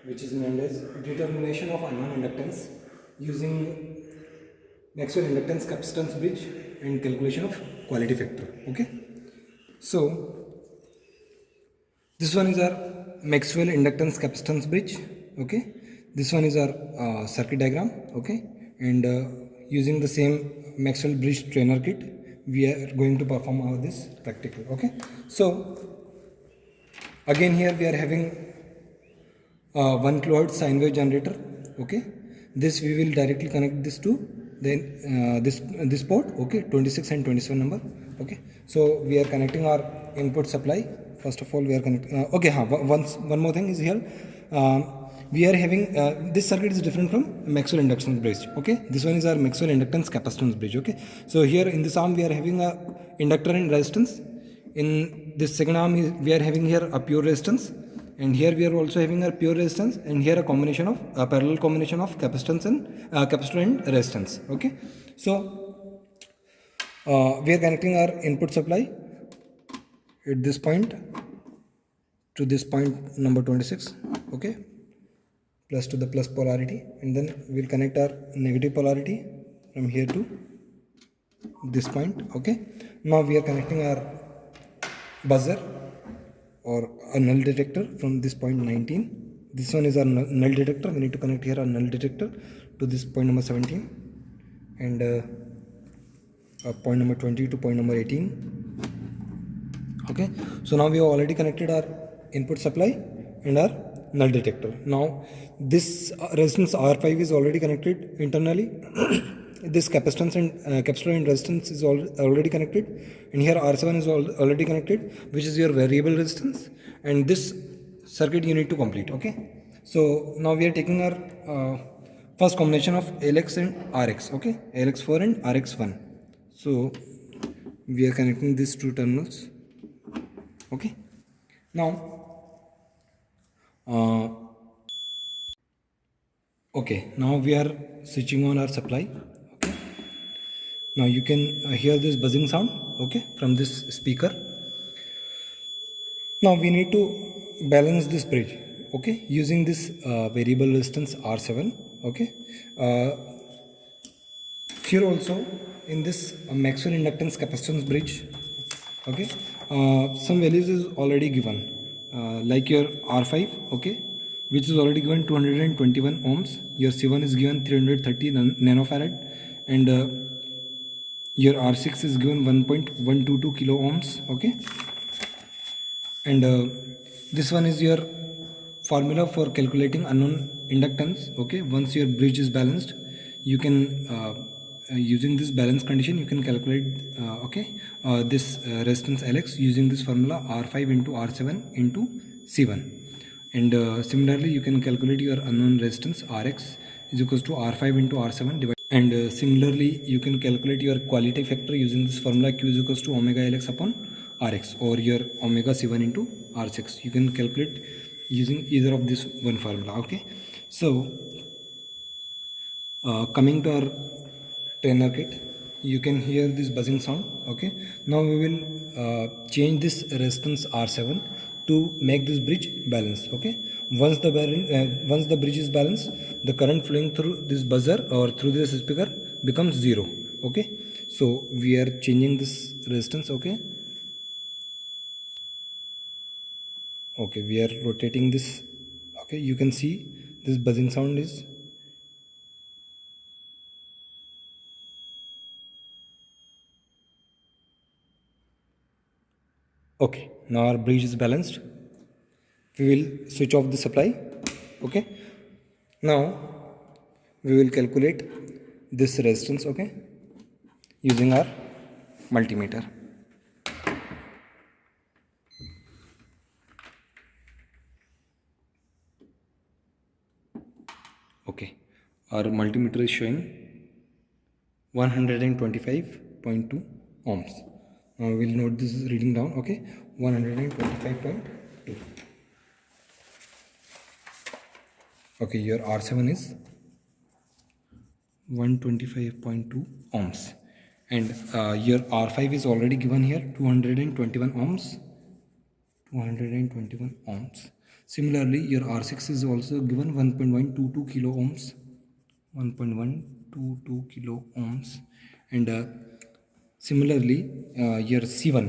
which is known as determination of unknown inductance using Maxwell inductance capacitance bridge and calculation of quality factor. Okay, so this one is our Maxwell inductance capacitance bridge. Okay, this one is our circuit diagram. Okay, and using the same Maxwell bridge trainer kit, we are going to perform all this practical. Okay, so again here we are having 1 kilohertz sine wave generator. Okay, this we will directly connect this to then this port. Okay, 26 and 27 number. Okay, so we are connecting our input supply. First of all, we are connecting. One more thing is here. We are having this circuit is different from Maxwell inductance bridge. Okay, this one is our Maxwell inductance capacitance bridge. Okay, so here in this arm we are having a inductor and resistance. In this second arm we are having here a pure resistance, and here we are also having a pure resistance, and here a combination of a parallel combination of capacitance and capacitor and resistance. Okay, so we are connecting our input supply at this point to this point number 26. Okay, plus to the plus polarity, and then we'll connect our negative polarity from here to this point. Okay, now we are connecting our buzzer or a null detector from this point 19. This one is our null detector. We need to connect here a null detector to this point number 17, and point number 20 to point number 18. Okay, so now we have already connected our input supply and our null detector. Now this resistance R5 is already connected internally. This capacitance and capacitor and resistance is already connected, and here R7 is already connected, which is your variable resistance, and this circuit you need to complete. Okay, so now we are taking our first combination of LX and RX. Okay, LX4 and RX1. So we are connecting these two terminals. Okay, now now we are switching on our supply. Okay, now you can hear this buzzing sound. Okay, from this speaker. Now we need to balance this bridge. Okay, using this variable resistance R7. Okay, here also in this Maxwell inductance capacitance bridge. Okay, some values is already given, like your R5. Okay, which is already given 221 ohms. Your C1 is given 330 nanofarad, and your R6 is given 1.122 kilo ohms. Okay, and this one is your formula for calculating unknown inductance. Okay, once your bridge is balanced, you can using this balance condition you can calculate this resistance Lx using this formula R5 into R7 into C1, and similarly you can calculate your unknown resistance Rx is equals to R5 into R7 divided, and similarly you can calculate your quality factor using this formula Q is equals to omega Lx upon Rx, or your omega C1 into R6. You can calculate using either of this one formula. Okay, so coming to our trainer kit, you can hear this buzzing sound. Okay, now we will change this resistance R7 to make this bridge balanced. Okay, once the bridge is balanced, the current flowing through this buzzer or through this speaker becomes 0. Okay, so we are changing this resistance. Okay, we are rotating this. Okay, you can see this buzzing sound is okay. Now our bridge is balanced. We will switch off the supply. Okay, now we will calculate this resistance. Okay, using our multimeter. Okay, our multimeter is showing 125.2 ohms. Now we will note this reading down. Okay, 125.2. Okay, your R7 is 125.2 ohms, and your R5 is already given here 221 ohms. Similarly, your R6 is also given 1.122 kilo ohms, 1.122 kilo ohms, and similarly your C1,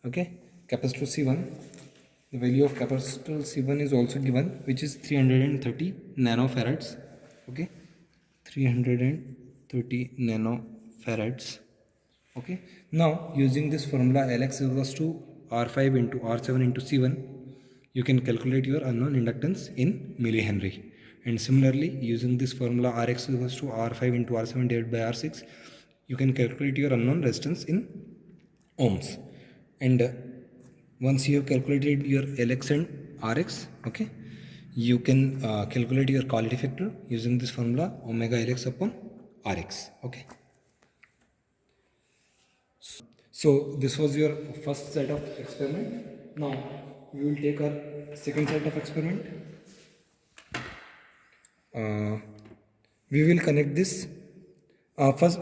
okay, capacitor C1, the value of capacitor C1 is also given, which is 330 nanofarads, okay, 330 nanofarads. Okay, now using this formula Lx equals to R5 into R7 into C1, you can calculate your unknown inductance in millihenry. And similarly, using this formula Rx equals to R5 into R7 divided by R6, you can calculate your unknown resistance in ohms. And once you have calculated your Lx and Rx, okay, you can calculate your quality factor using this formula omega Lx upon Rx. Okay. So this was your first set of experiment. Now we will take our second set of experiment. We will connect this. First,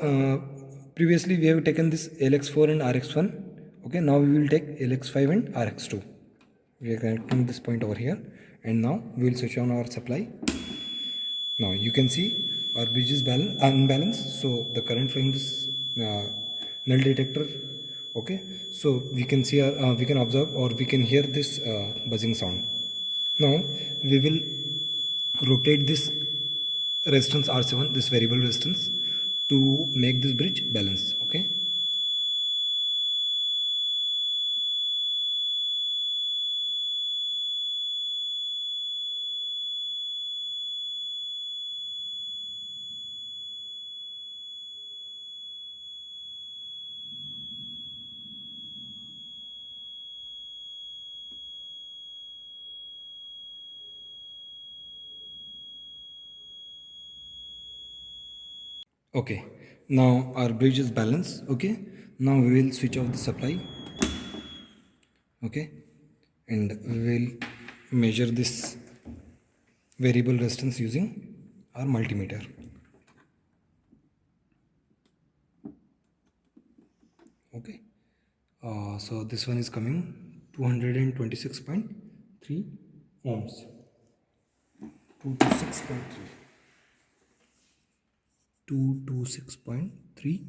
previously we have taken this LX4 and RX1. Okay, now we will take LX5 and RX2. We are connecting this point over here, and now we will switch on our supply. Now you can see our bridge is unbalanced, so the current flowing this null detector. Okay, so we can see we can observe or we can hear this buzzing sound. Now we will rotate this resistance R7, this variable resistance, to make this bridge balanced. Okay. Okay, now our bridge is balanced. Okay, now we will switch off the supply. Okay, and we will measure this variable resistance using our multimeter. Okay, so this one is coming 226.3 ohms. 226.3. 226.3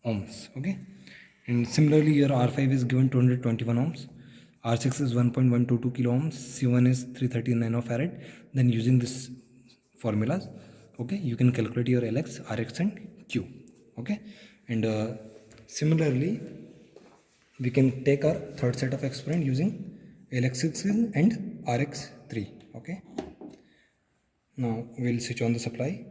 ohms. Okay, and similarly your R5 is given 221 ohms, R6 is 1.122 kilo ohms, C1 is 330 nanofarad. Then using this formulas, okay, you can calculate your Lx, Rx and Q. Okay, and similarly we can take our third set of experiment using Lx6 and Rx3. Okay, now we'll switch on the supply.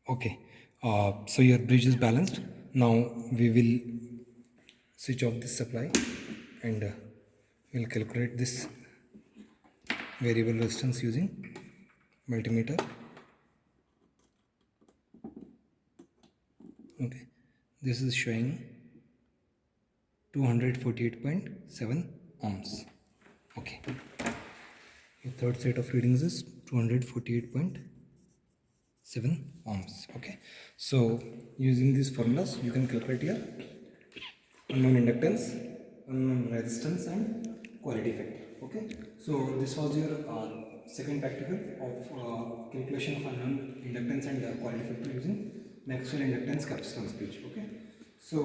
Okay, so your bridge is balanced. Now we will switch off this supply and we'll calculate this variable resistance using multimeter. Okay, this is showing 248.7 ohms. Okay, the third set of readings is 248.7 ohms. Okay, so using these formulas you can calculate your unknown inductance, unknown resistance and quality factor. Okay, so this was your second practical of calculation of unknown inductance and quality factor using Maxwell inductance capacitance bridge. Okay, so